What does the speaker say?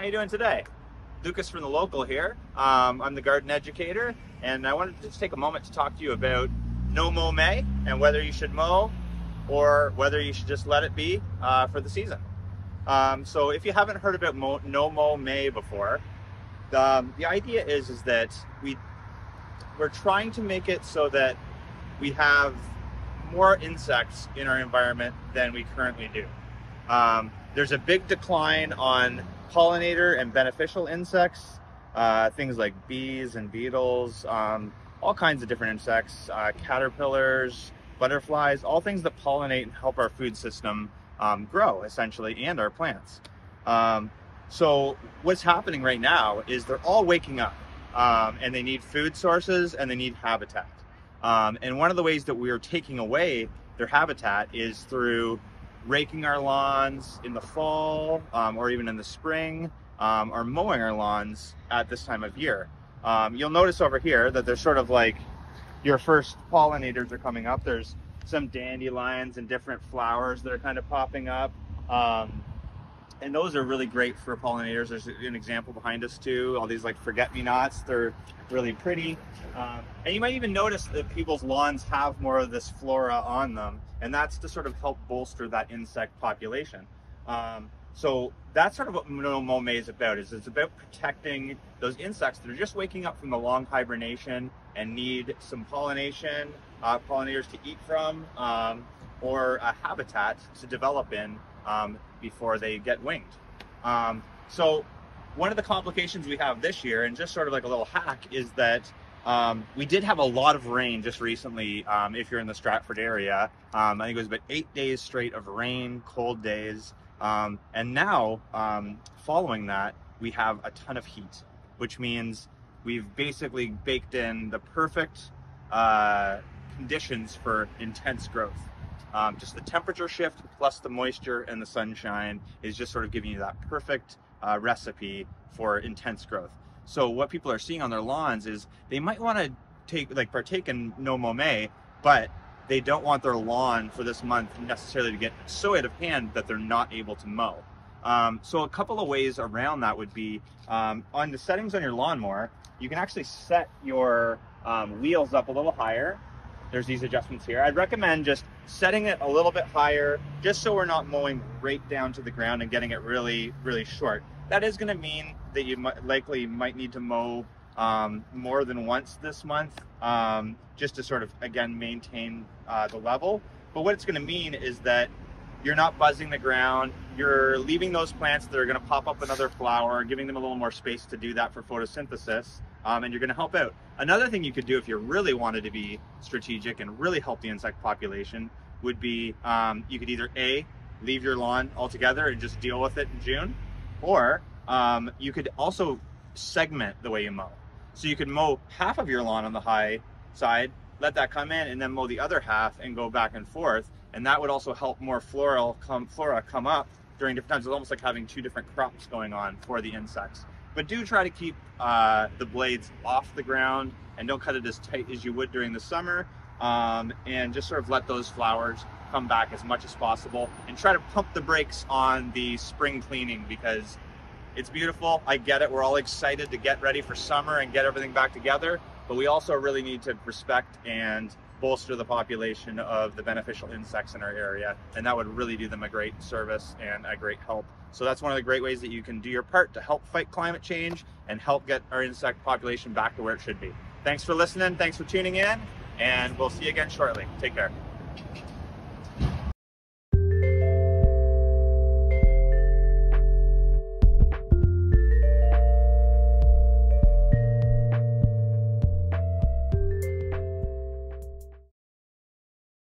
you doing today? Lucas from the local here. I'm the garden educator, and I wanted to just take a moment to talk to you about No Mow May and whether you should mow or whether you should just let it be for the season. So if you haven't heard about No Mow May before, the idea is that we're trying to make it so that we have more insects in our environment than we currently do. There's a big decline on pollinator and beneficial insects, things like bees and beetles, all kinds of different insects, caterpillars, butterflies, all things that pollinate and help our food system grow, essentially, and our plants. So what's happening right now is they're all waking up, and they need food sources and they need habitat. And one of the ways that we are taking away their habitat is through raking our lawns in the fall, or even in the spring, or mowing our lawns at this time of year. You'll notice over here that there's sort of like your first pollinators are coming up. There's some dandelions and different flowers that are kind of popping up. And those are really great for pollinators. There's an example behind us too. All these like forget-me-nots, they're really pretty. And you might even notice that people's lawns have more of this flora on them, and that's to sort of help bolster that insect population. So that's sort of what No Mow May is about. It's about protecting those insects that are just waking up from the long hibernation and need some pollination, pollinators to eat from, or a habitat to develop in before they get winged. So one of the complications we have this year, and just sort of like a little hack, is that we did have a lot of rain just recently. If you're in the Stratford area, I think it was about 8 days straight of rain, cold days. And now, following that, we have a ton of heat, which means we've basically baked in the perfect conditions for intense growth. Just the temperature shift plus the moisture and the sunshine is just sort of giving you that perfect recipe for intense growth. So what people are seeing on their lawns is they might want to partake in No Mow May, but they don't want their lawn for this month necessarily to get so out of hand that they're not able to mow. So a couple of ways around that would be, on the settings on your lawnmower, you can actually set your wheels up a little higher. There's these adjustments here. I'd recommend just setting it a little bit higher, just so we're not mowing right down to the ground and getting it really, really short. That is gonna mean that you might need to mow more than once this month, just to sort of, again, maintain the level. But what it's gonna mean is that you're not buzzing the ground, you're leaving those plants that are gonna pop up another flower, giving them a little more space to do that for photosynthesis, and you're gonna help out. Another thing you could do if you really wanted to be strategic and really help the insect population would be, you could either A, leave your lawn altogether and just deal with it in June, or you could also segment the way you mow. So you could mow half of your lawn on the high side, let that come in, and then mow the other half and go back and forth. And that would also help more flora come up during different times. It's almost like having two different crops going on for the insects. But do try to keep the blades off the ground and don't cut it as tight as you would during the summer. And just sort of let those flowers come back as much as possible, and try to pump the brakes on the spring cleaning, because it's beautiful. I get it. We're all excited to get ready for summer and get everything back together, but we also really need to respect and bolster the population of the beneficial insects in our area, and that would really do them a great service and a great help. So that's one of the great ways that you can do your part to help fight climate change and help get our insect population back to where it should be. Thanks for listening. Thanks for tuning in, and we'll see you again shortly. Take care.